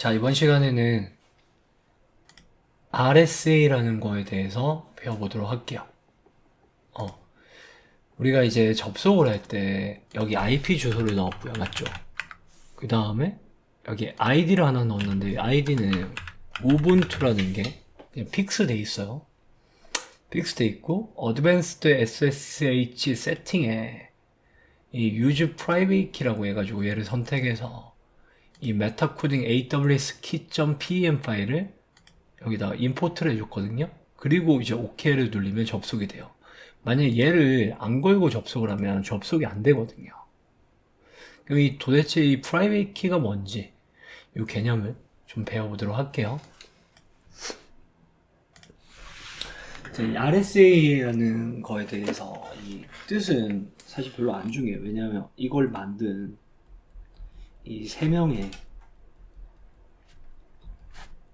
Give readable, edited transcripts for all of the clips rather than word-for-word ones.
자, 이번 시간에는 RSA라는 거에 대해서 배워보도록 할게요. 우리가 이제 접속을 할 때 여기 IP 주소를 넣었고요. 맞죠? 그 다음에 여기 ID를 하나 넣었는데 아이디는 우분투라는 게 그냥 픽스돼 있어요. 픽스돼 있고 Advanced SSH 세팅에 이 Use Private Key라고 해가지고 얘를 선택해서 이 메타코딩 AWS key.pem 파일을 여기다 임포트를 해줬거든요. 그리고 이제 OK를 누르면 접속이 돼요. 만약에 얘를 안 걸고 접속을 하면 접속이 안 되거든요. 그럼 이 도대체 이 프라이빗 키가 뭔지 이 개념을 좀 배워보도록 할게요. 이 RSA라는 거에 대해서 이 뜻은 사실 별로 안 중요해요. 왜냐하면 이걸 만든 이 세 명의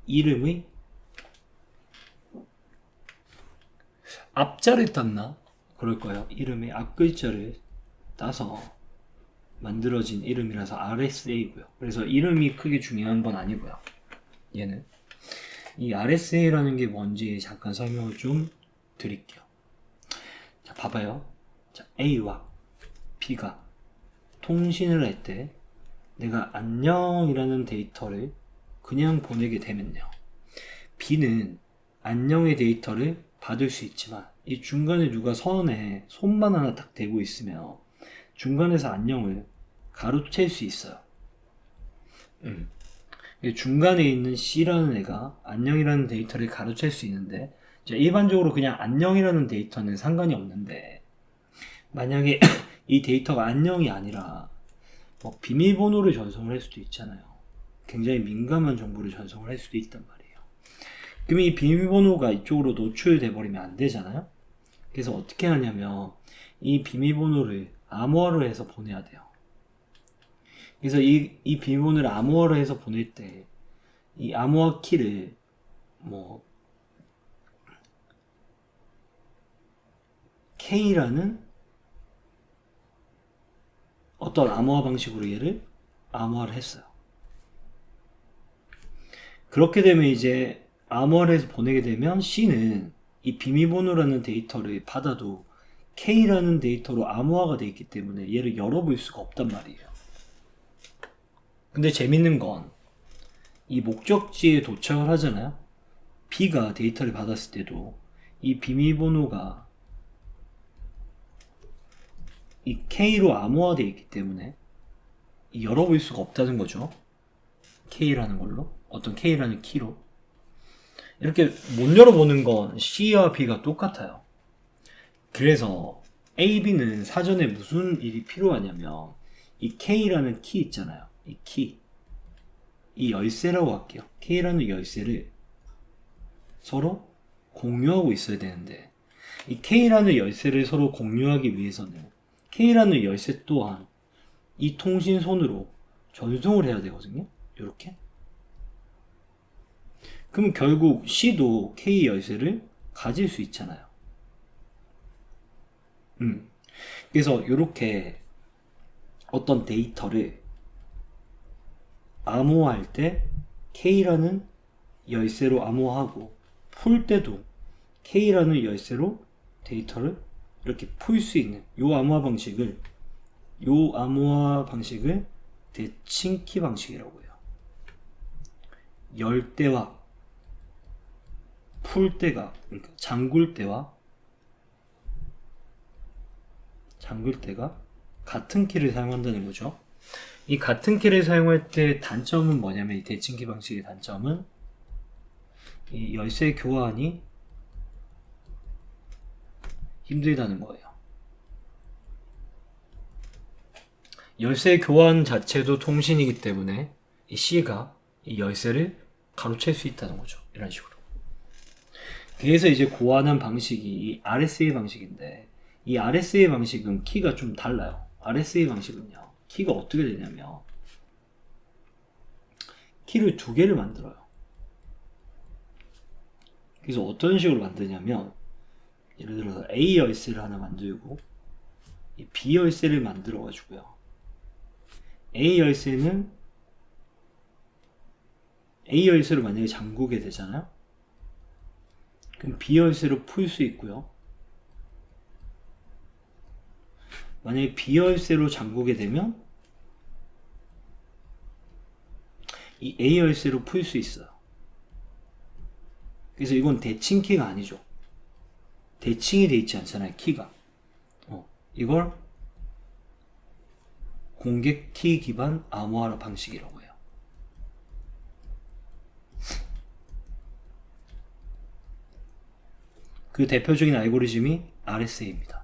이름의 앞자를 땄나? 그럴 거예요. 이름의 앞글자를 따서 만들어진 이름이라서 RSA고요. 그래서 이름이 크게 중요한 건 아니고요. 얘는 이 RSA라는 게 뭔지 잠깐 설명을 좀 드릴게요. 자, 봐봐요. 자, A와 B가 통신을 할 때 내가 안녕이라는 데이터를 그냥 보내게 되면요. B는 안녕의 데이터를 받을 수 있지만 이 중간에 누가 선에 손만 하나 딱 대고 있으면 중간에서 안녕을 가로챌 수 있어요. 중간에 있는 C라는 애가 안녕이라는 데이터를 가로챌 수 있는데 일반적으로 그냥 안녕이라는 데이터는 상관이 없는데 만약에 이 데이터가 안녕이 아니라 뭐 비밀번호를 전송을 할 수도 있잖아요. 굉장히 민감한 정보를 전송을 할 수도 있단 말이에요. 그럼 이 비밀번호가 이쪽으로 노출돼 버리면 안 되잖아요. 그래서 어떻게 하냐면 이 비밀번호를 암호화로 해서 보내야 돼요. 그래서 이 비밀번호를 암호화로 해서 보낼 때 이 암호화 키를 뭐 K라는 어떤 암호화 방식으로 얘를 암호화를 했어요. 그렇게 되면 이제 암호화를 해서 보내게 되면 C는 이 비밀번호라는 데이터를 받아도 K라는 데이터로 암호화가 되어 있기 때문에 얘를 열어볼 수가 없단 말이에요. 근데 재밌는 건 이 목적지에 도착을 하잖아요. B가 데이터를 받았을 때도 이 비밀번호가 이 K로 암호화되어 있기 때문에 열어볼 수가 없다는 거죠. K라는 걸로, 어떤 K라는 키로 이렇게 못 열어보는 건 C와 B가 똑같아요. 그래서 A, B는 사전에 무슨 일이 필요하냐면 이 K라는 키 있잖아요. 이 키, 이 열쇠라고 할게요. K라는 열쇠를 서로 공유하고 있어야 되는데 이 K라는 열쇠를 서로 공유하기 위해서는 K라는 열쇠 또한 이 통신선으로 전송을 해야 되거든요. 이렇게. 그럼 결국 C도 K 열쇠를 가질 수 있잖아요. 그래서 이렇게 어떤 데이터를 암호화할 때 K라는 열쇠로 암호화하고 풀 때도 K라는 열쇠로 데이터를 이렇게 풀 수 있는 요 암호화 방식을 대칭키 방식이라고 해요. 열 때와 풀 때가, 그러니까 잠글 때가 같은 키를 사용한다는 거죠. 이 같은 키를 사용할 때 단점은 뭐냐면 이 대칭키 방식의 단점은 이 열쇠 교환이 힘들다는 거예요. 열쇠 교환 자체도 통신이기 때문에 이 C가 이 열쇠를 가로챌 수 있다는 거죠. 이런 식으로. 그래서 이제 고안한 방식이 이 RSA 방식인데 이 RSA 방식은 키가 좀 달라요. RSA 방식은요. 키가 어떻게 되냐면 키를 두 개를 만들어요. 그래서 어떤 식으로 만드냐면 예를 들어서 A 열쇠를 하나 만들고 이 B 열쇠를 만들어 가지고요. A 열쇠는 A 열쇠로 만약에 잠그게 되잖아요. 그럼 B 열쇠로 풀 수 있고요. 만약에 B 열쇠로 잠그게 되면 이 A 열쇠로 풀 수 있어요. 그래서 이건 대칭 키가 아니죠. 대칭이 돼 있지 않잖아요, 키가. 이걸 공개키 기반 암호화 방식이라고 해요. 그 대표적인 알고리즘이 RSA입니다.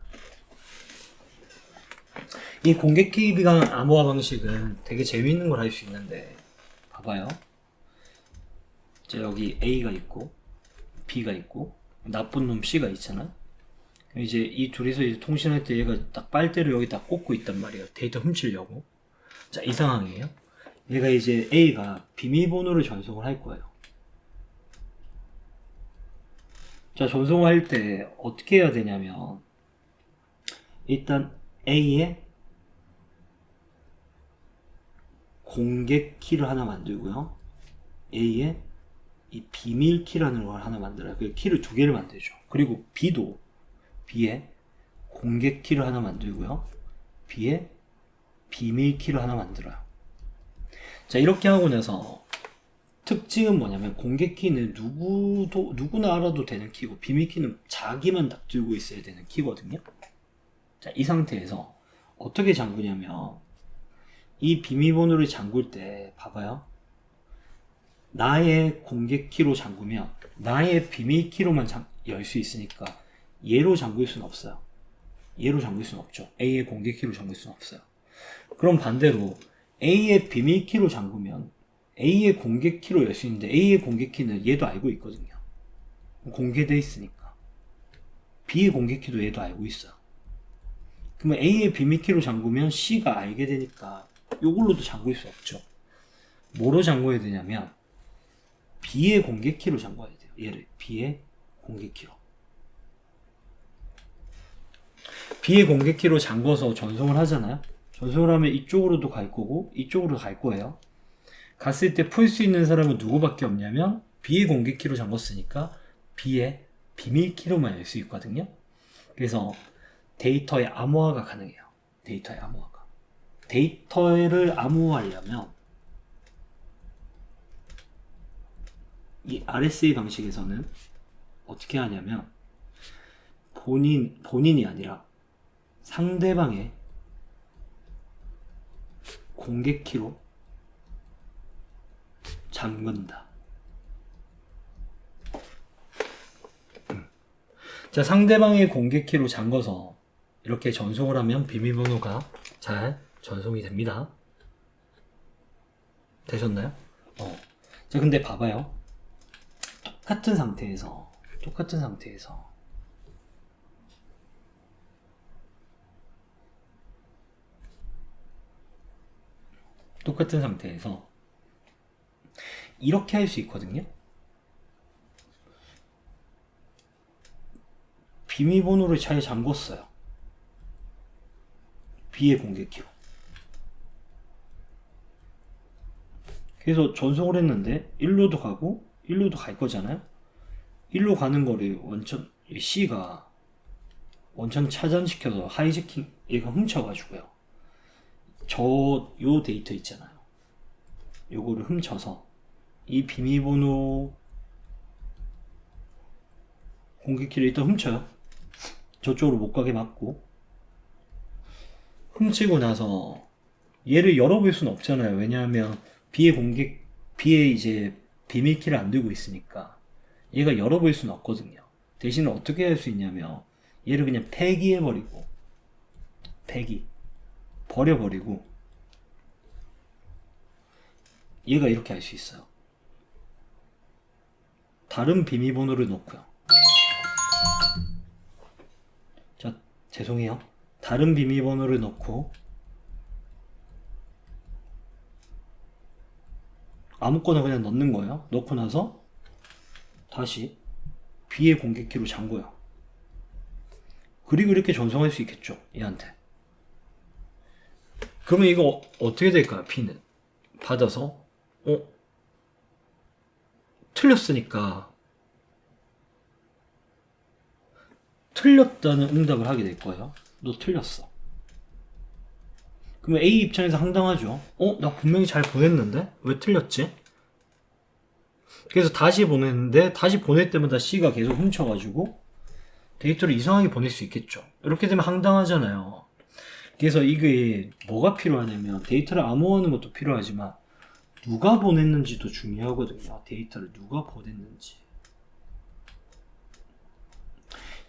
이 공개키 기반 암호화 방식은 되게 재밌는 걸 할 수 있는데, 봐봐요. 여기 A가 있고 B가 있고 나쁜 놈 C가 있잖아. 이제 이 둘이서 이제 통신할 때 얘가 딱 빨대를 여기 딱 꽂고 있단 말이에요. 데이터 훔치려고. 자, 이 상황이에요. 얘가 이제 A가 비밀번호를 전송을 할 거예요. 자, 전송을 할 때 어떻게 해야 되냐면, 일단 A에 공개 키를 하나 만들고요. A에 이 비밀 키라는 걸 하나 만들어요. 그 키를 두 개를 만들죠. 그리고 B도 B에 공개 키를 하나 만들고요. B에 비밀 키를 하나 만들어요. 자, 이렇게 하고 나서 특징은 뭐냐면, 공개 키는 누구나 알아도 되는 키고, 비밀 키는 자기만 딱 들고 있어야 되는 키거든요. 자, 이 상태에서 어떻게 잠그냐면, 이 비밀번호를 잠글 때 봐봐요. 나의 공개 키로 잠그면 나의 비밀 키로만 열 수 있으니까 얘로 잠글 수는 없어요. 얘로 잠글 수는 없죠. A의 공개 키로 잠글 수는 없어요. 그럼 반대로 A의 비밀 키로 잠그면 A의 공개 키로 열 수 있는데, A의 공개 키는 얘도 알고 있거든요. 공개돼 있으니까. B의 공개 키도 얘도 알고 있어요. 그러면 A의 비밀 키로 잠그면 C가 알게 되니까 이걸로도 잠글 수 없죠. 뭐로 잠궈야 되냐면 B의 공개 키로 잠궈야 돼요. 얘를 B의 공개 키로. B의 공개 키로 잠궈서 전송을 하잖아요. 전송을 하면 이쪽으로도 갈 거고 이쪽으로 갈 거예요. 갔을 때 풀 수 있는 사람은 누구밖에 없냐면, B의 공개 키로 잠궜으니까 B의 비밀 키로만 열 수 있거든요. 그래서 데이터의 암호화가 가능해요. 데이터의 암호화가. 데이터를 암호화하려면 이 RSA 방식에서는 어떻게 하냐면, 본인이 아니라 상대방의 공개 키로 잠근다. 자, 상대방의 공개 키로 잠궈서 이렇게 전송을 하면 비밀번호가 잘 전송이 됩니다. 되셨나요? 자, 근데 봐봐요. 똑같은 상태에서 이렇게 할 수 있거든요. 비밀번호를 잘 잠궜어요. B의 공개 키로. 그래서 전송을 했는데 1로도 가고 1로도 갈 거잖아요. 1로 가는 거를 C가 원천 차단시켜서 하이제킹, 얘가 훔쳐가지고요. 요 데이터 있잖아요. 요거를 훔쳐서 이 비밀번호 공개키를 일단 훔쳐요. 저쪽으로 못 가게 막고. 훔치고 나서 얘를 열어볼 수는 없잖아요. 왜냐하면 B의 이제 비밀키를 안 들고 있으니까 얘가 열어볼 수는 없거든요. 대신에 어떻게 할 수 있냐면, 얘를 그냥 버려버리고 얘가 이렇게 할 수 있어요. 다른 비밀번호를 넣고요. 자, 죄송해요. 다른 비밀번호를 넣고 아무거나 그냥 넣는 거예요. 넣고 나서 다시 B의 공개키로 잠궈요. 그리고 이렇게 전송할 수 있겠죠, 얘한테. 그러면 이거 어떻게 될까요? B는 받아서 틀렸으니까 틀렸다는 응답을 하게 될 거예요. 너 틀렸어. 그러면 A 입장에서 황당하죠. 나 분명히 잘 보냈는데 왜 틀렸지? 그래서 다시 보냈는데 다시 보낼 때마다 C가 계속 훔쳐가지고 데이터를 이상하게 보낼 수 있겠죠. 이렇게 되면 황당하잖아요. 그래서 이게 뭐가 필요하냐면 데이터를 암호화하는 것도 필요하지만 누가 보냈는지도 중요하거든요. 데이터를 누가 보냈는지.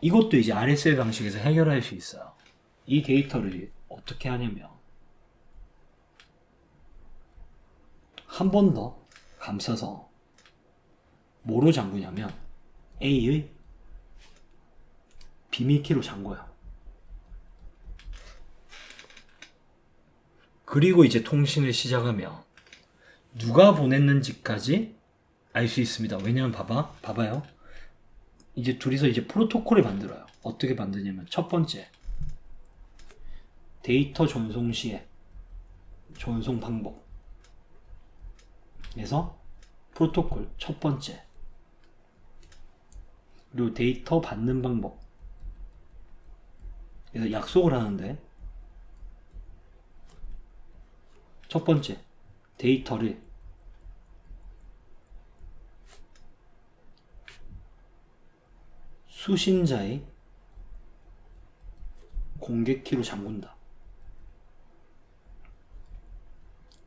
이것도 이제 RSA 방식에서 해결할 수 있어요. 이 데이터를 어떻게 하냐면 한 번 더 감싸서 뭐로 잠그냐면 A의 비밀키로 잠궈요. 그리고 이제 통신을 시작하면 누가 보냈는지까지 알 수 있습니다. 왜냐면 봐봐요. 이제 둘이서 이제 프로토콜을 만들어요. 어떻게 만드냐면 첫 번째 데이터 전송 시에 전송 방법. 그래서 프로토콜 첫 번째. 그리고 데이터 받는 방법. 그래서 약속을 하는데 첫 번째 데이터를 수신자의 공개키로 잠근다.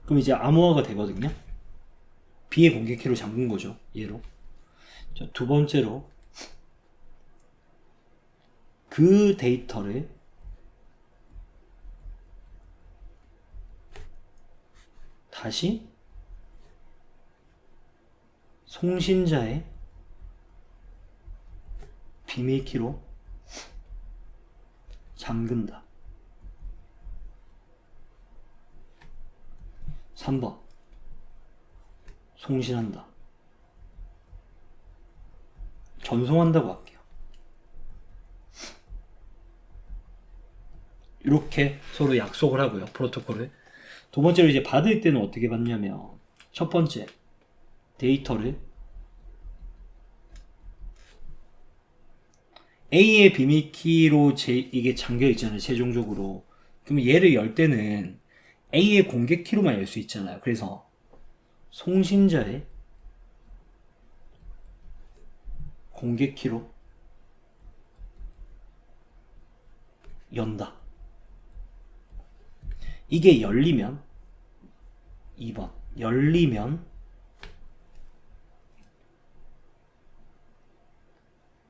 그럼 이제 암호화가 되거든요. B의 공개키로 잠근 거죠. 얘로. 자, 두 번째로 그 데이터를 다시 송신자의 비밀키로 잠근다. 3번 송신한다. 전송한다고 할게요. 이렇게 서로 약속을 하고요. 프로토콜을. 두 번째로 이제 받을 때는 어떻게 받냐면 첫 번째 데이터를 A의 비밀키로 이게 잠겨 있잖아요. 최종적으로. 그럼 얘를 열 때는 A의 공개키로만 열 수 있잖아요. 그래서 송신자의 공개키로 연다. 이게 열리면 2번 열리면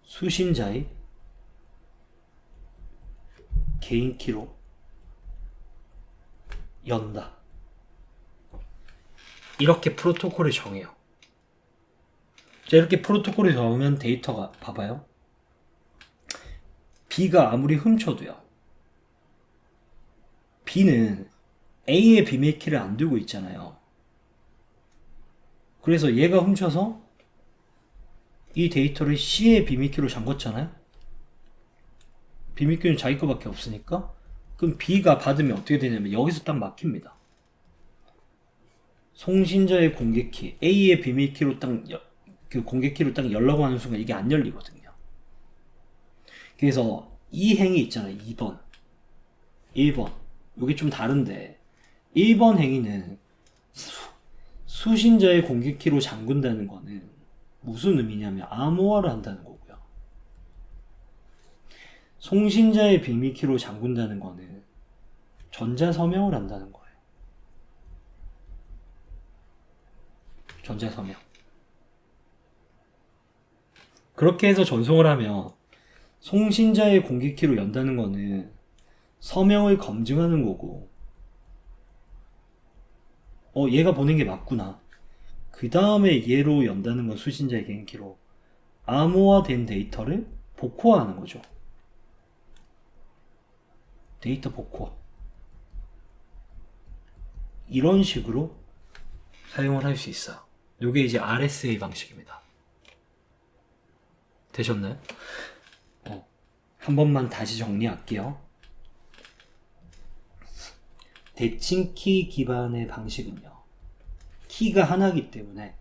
수신자의 개인키로 연다. 이렇게 프로토콜을 정해요. 자, 이렇게 프로토콜을 정하면 데이터가 봐봐요. B가 아무리 훔쳐도요. B는 A의 비밀키를 안 들고 있잖아요. 그래서 얘가 훔쳐서 이 데이터를 C의 비밀키로 잠궜잖아요. 비밀키는 자기 거밖에 없으니까. 그럼 B가 받으면 어떻게 되냐면 여기서 딱 막힙니다. 송신자의 공개키, A의 비밀키로 그 공개키로 딱 열라고 하는 순간 이게 안 열리거든요. 그래서 이 행위 있잖아요. 2번, 1번. 이게 좀 다른데 1번 행위는 수신자의 공개키로 잠근다는 거는 무슨 의미냐면 암호화를 한다는 거고요. 송신자의 비밀키로 잠근다는 거는 전자서명을 한다는 거예요. 전자서명. 그렇게 해서 전송을 하면 송신자의 공개키로 연다는 거는 서명을 검증하는 거고 얘가 보낸 게 맞구나. 그 다음에 얘로 연다는 건 수신자의 개인키로 암호화된 데이터를 복호화하는 거죠. 데이터 복호. 이런 식으로 사용을 할 수 있어요. 이게 이제 RSA 방식입니다. 되셨나요? 한 번만 다시 정리할게요. 대칭키 기반의 방식은요. 키가 하나이기 때문에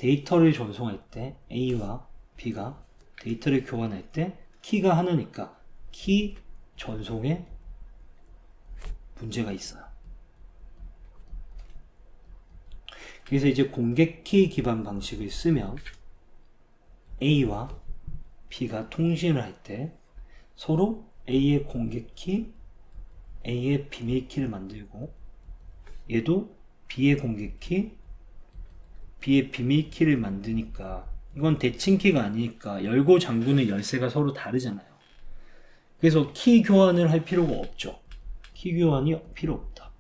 데이터를 전송할 때 A와 B가 데이터를 교환할 때 키가 하나니까 키 전송에 문제가 있어요. 그래서 이제 공개 키 기반 방식을 쓰면 A와 B가 통신을 할 때 서로 A의 공개 키, A의 비밀 키를 만들고 얘도 B의 공개 키, B의 비밀 키를 만드니까 이건 대칭 키가 아니니까 열고 잠그는 열쇠가 서로 다르잖아요. 그래서 키 교환을 할 필요가 없죠. 키 교환이 필요 없다.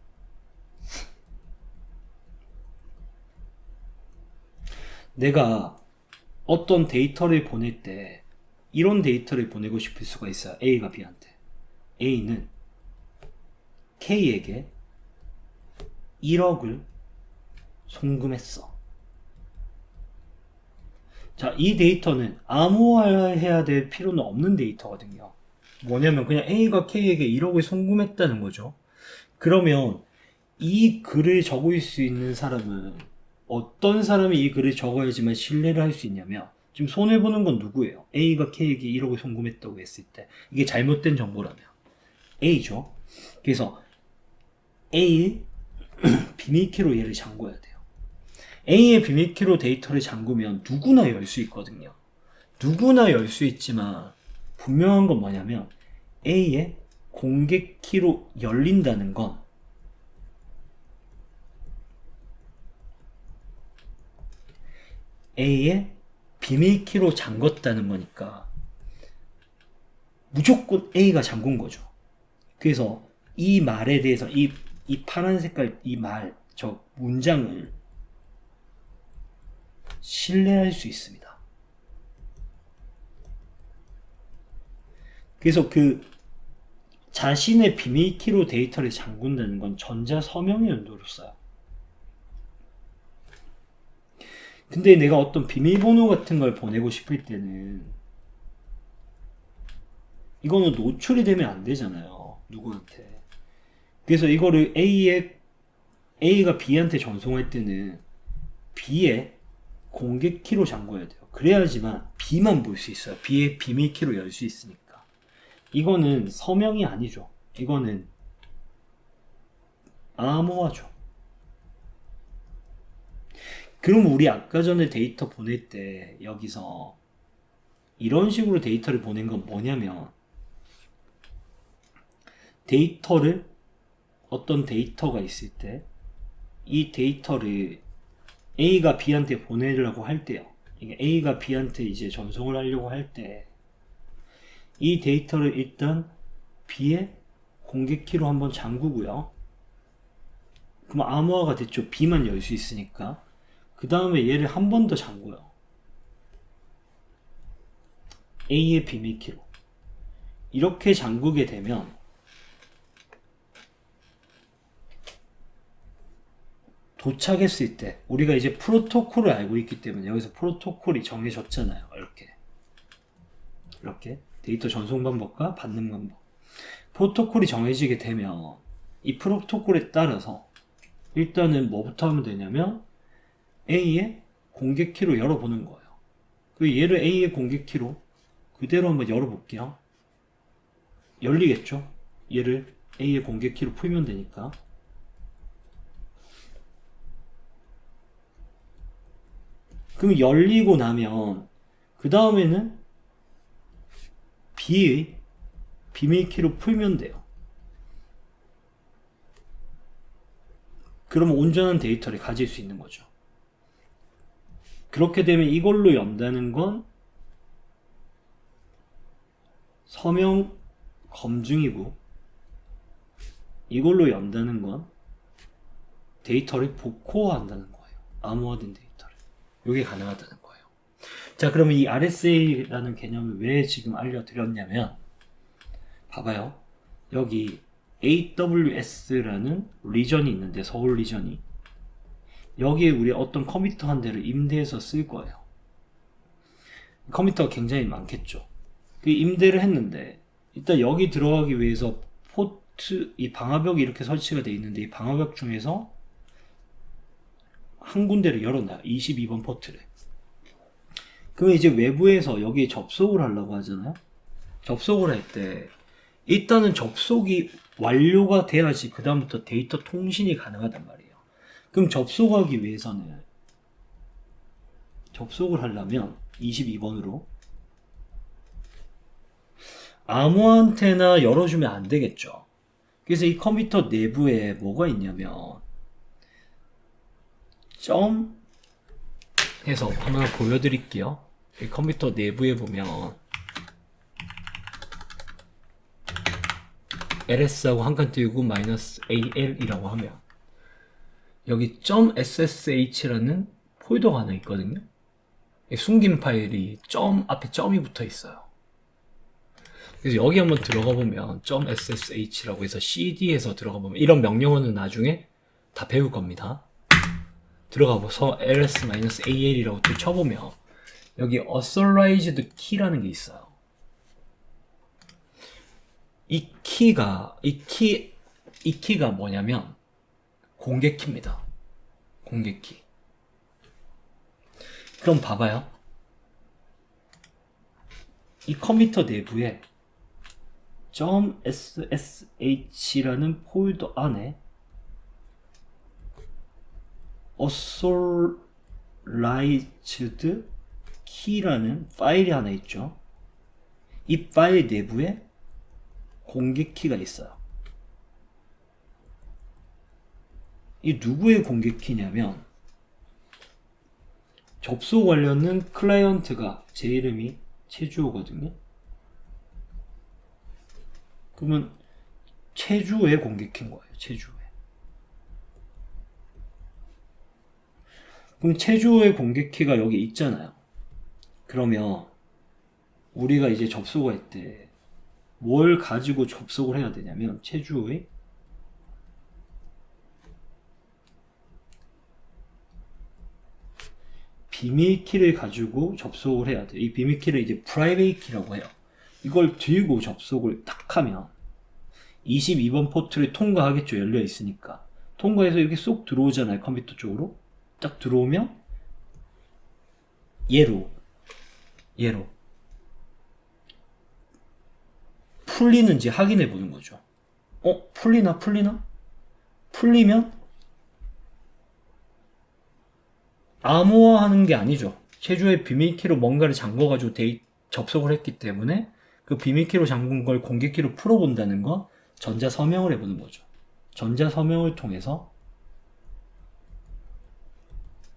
내가 어떤 데이터를 보낼 때 이런 데이터를 보내고 싶을 수가 있어요. A가 B한테. A는 K에게 1억을 송금했어. 자, 이 데이터는 암호화해야 될 필요는 없는 데이터거든요. 뭐냐면 그냥 A가 K에게 1억을 송금했다는 거죠. 그러면 이 글을 적을 수 있는 사람은 어떤 사람이 이 글을 적어야지만 신뢰를 할 수 있냐면 지금 손해보는 건 누구예요? A가 K에게 1억을 송금했다고 했을 때 이게 잘못된 정보라면 A죠. 그래서 A의 비밀키로 얘를 잠궈야 돼요. A의 비밀키로 데이터를 잠그면 누구나 열 수 있거든요. 누구나 열 수 있지만 분명한 건 뭐냐면 A의 공개 키로 열린다는 건 A의 비밀 키로 잠궜다는 거니까 무조건 A가 잠근 거죠. 그래서 이 말에 대해서 이 파란 색깔 이 말, 저 문장을 신뢰할 수 있습니다. 그래서 그 자신의 비밀 키로 데이터를 잠근다는 건 전자 서명의 연도를 써요. 근데 내가 어떤 비밀번호 같은 걸 보내고 싶을 때는 이거는 노출이 되면 안 되잖아요. 누구한테. 그래서 이거를 A가 B한테 전송할 때는 B의 공개 키로 잠궈야 돼요. 그래야지만 B만 볼 수 있어요. B의 비밀 키로 열 수 있으니까. 이거는 서명이 아니죠. 이거는 암호화죠. 그럼 우리 아까 전에 데이터 보낼 때 여기서 이런 식으로 데이터를 보낸 건 뭐냐면 어떤 데이터가 있을 때 이 데이터를 A가 B한테 보내려고 할 때요. 이게 A가 B한테 이제 전송을 하려고 할 때 이 데이터를 일단 B의 공개 키로 한번 잠그고요. 그럼 암호화가 됐죠. B만 열 수 있으니까. 그 다음에 얘를 한 번 더 잠궈요. A의 비밀키로. 이렇게 잠그게 되면 도착했을 때 우리가 이제 프로토콜을 알고 있기 때문에 여기서 프로토콜이 정해졌잖아요. 이렇게 데이터 전송 방법과 받는 방법. 프로토콜이 정해지게 되면 이 프로토콜에 따라서 일단은 뭐부터 하면 되냐면 A의 공개 키로 열어보는 거예요. 그 얘를 A의 공개 키로 그대로 한번 열어볼게요. 열리겠죠? 얘를 A의 공개 키로 풀면 되니까. 그럼 열리고 나면 그 다음에는 B의 비밀 키로 풀면 돼요. 그러면 온전한 데이터를 가질 수 있는 거죠. 그렇게 되면 이걸로 연다는 건 서명 검증이고 이걸로 연다는 건 데이터를 복호화한다는 거예요. 암호화된 데이터를. 이게 가능하다는 거예요. 자, 그러면 이 RSA라는 개념을 왜 지금 알려드렸냐면 봐봐요. 여기 AWS라는 리전이 있는데 서울 리전이 여기에 우리 어떤 컴퓨터 한 대를 임대해서 쓸 거예요. 컴퓨터가 굉장히 많겠죠. 그 임대를 했는데 일단 여기 들어가기 위해서 이 방화벽이 이렇게 설치가 되어 있는데 이 방화벽 중에서 한 군데를 열어놔요. 22번 포트를. 그러면 이제 외부에서 여기에 접속을 하려고 하잖아요. 접속을 할 때 일단은 접속이 완료가 돼야지 그 다음부터 데이터 통신이 가능하단 말이에요. 그럼 접속하기 위해서는 접속을 하려면 22번으로 아무한테나 열어주면 안 되겠죠. 그래서 이 컴퓨터 내부에 뭐가 있냐면 점 해서 한번 보여드릴게요. 이 컴퓨터 내부에 보면 ls하고 한 칸 띄우고 -al이라고 하면 여기 .ssh라는 폴더가 하나 있거든요. 숨긴 파일이 점 앞에 점이 붙어 있어요. 그래서 여기 한번 들어가 보면 .ssh라고 해서 cd에서 들어가 보면 이런 명령어는 나중에 다 배울 겁니다. 들어가 보서 ls-al이라고 또 쳐보면 여기 authorized key라는 게 있어요. 이 키가 뭐냐면 공개키입니다. 공개키. 그럼 봐봐요. 이 컴퓨터 내부에 .ssh라는 폴더 안에 authorized key라는 파일이 하나 있죠. 이 파일 내부에 공개키가 있어요. 이 누구의 공개키냐면 접속 완료는 클라이언트가 제 이름이 최주호거든요. 그러면 최주호의 공개키인 거예요. 최주호의. 그럼 최주호의 공개키가 여기 있잖아요. 그러면 우리가 이제 접속할 때 뭘 가지고 접속을 해야 되냐면 최주호의 비밀키를 가지고 접속을 해야 돼요. 이 비밀키를 이제 프라이베이트 키라고 해요. 이걸 들고 접속을 딱 하면 22번 포트를 통과하겠죠. 열려 있으니까. 통과해서 이렇게 쏙 들어오잖아요. 컴퓨터 쪽으로. 딱 들어오면 얘로 풀리는지 확인해 보는 거죠. 풀리나? 풀리면 암호화하는 게 아니죠. 최주의 비밀키로 뭔가를 잠궈가지고 접속을 했기 때문에 그 비밀키로 잠근 걸 공개키로 풀어본다는 건 전자서명을 해보는 거죠. 전자서명을 통해서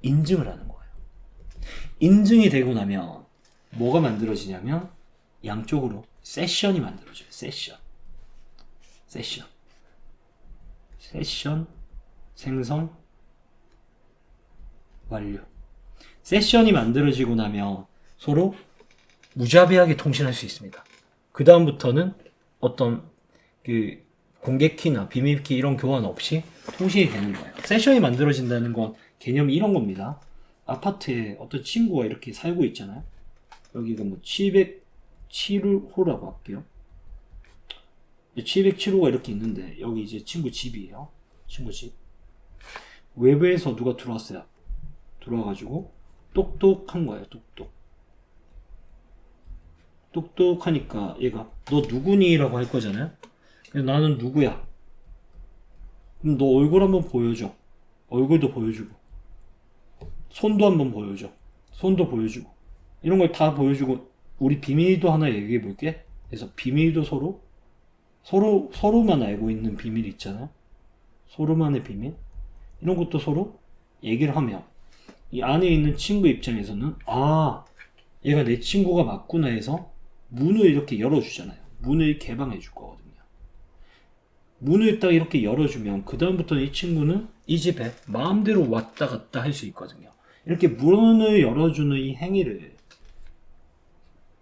인증을 하는 거예요. 인증이 되고 나면 뭐가 만들어지냐면 양쪽으로 세션이 만들어져요. 세션 생성 완료. 세션이 만들어지고 나면 서로 무자비하게 통신할 수 있습니다. 그 다음부터는 어떤 그 공개키나 비밀키 이런 교환 없이 통신이 되는 거예요. 세션이 만들어진다는 건 개념이 이런 겁니다. 아파트에 어떤 친구가 이렇게 살고 있잖아요. 여기가 뭐 707호라고 할게요. 707호가 이렇게 있는데 여기 이제 친구 집이에요. 친구 집. 외부에서 누가 들어왔어요. 들어와가지고 똑똑한 거예요. 똑똑하니까 얘가 너 누구니? 라고 할 거잖아요. 나는 누구야? 그럼 너 얼굴 한번 보여줘. 얼굴도 보여주고 손도 한번 보여줘. 손도 보여주고 이런 걸 다 보여주고 우리 비밀도 하나 얘기해 볼게. 그래서 비밀도 서로만 알고 있는 비밀 있잖아요. 서로만의 비밀 이런 것도 서로 얘기를 하면 이 안에 있는 친구 입장에서는 얘가 내 친구가 맞구나 해서 문을 이렇게 열어주잖아요. 문을 개방해 줄 거거든요. 문을 딱 이렇게 열어주면 그 다음부터는 이 친구는 이 집에 마음대로 왔다 갔다 할 수 있거든요. 이렇게 문을 열어주는 이 행위를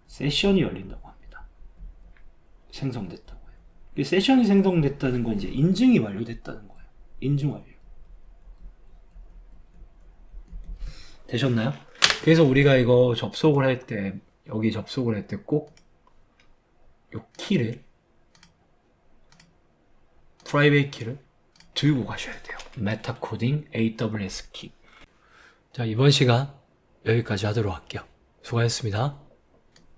세션이 열린다고 합니다. 생성됐다고 해요. 세션이 생성됐다는 건 이제 인증이 완료됐다는 거예요. 인증 완료. 되셨나요? 그래서 우리가 이거 접속을 할 때 여기 접속을 할 때 꼭 이 키를 프라이베이트 키를 들고 가셔야 돼요. 메타코딩 AWS 키. 자, 이번 시간 여기까지 하도록 할게요. 수고하셨습니다.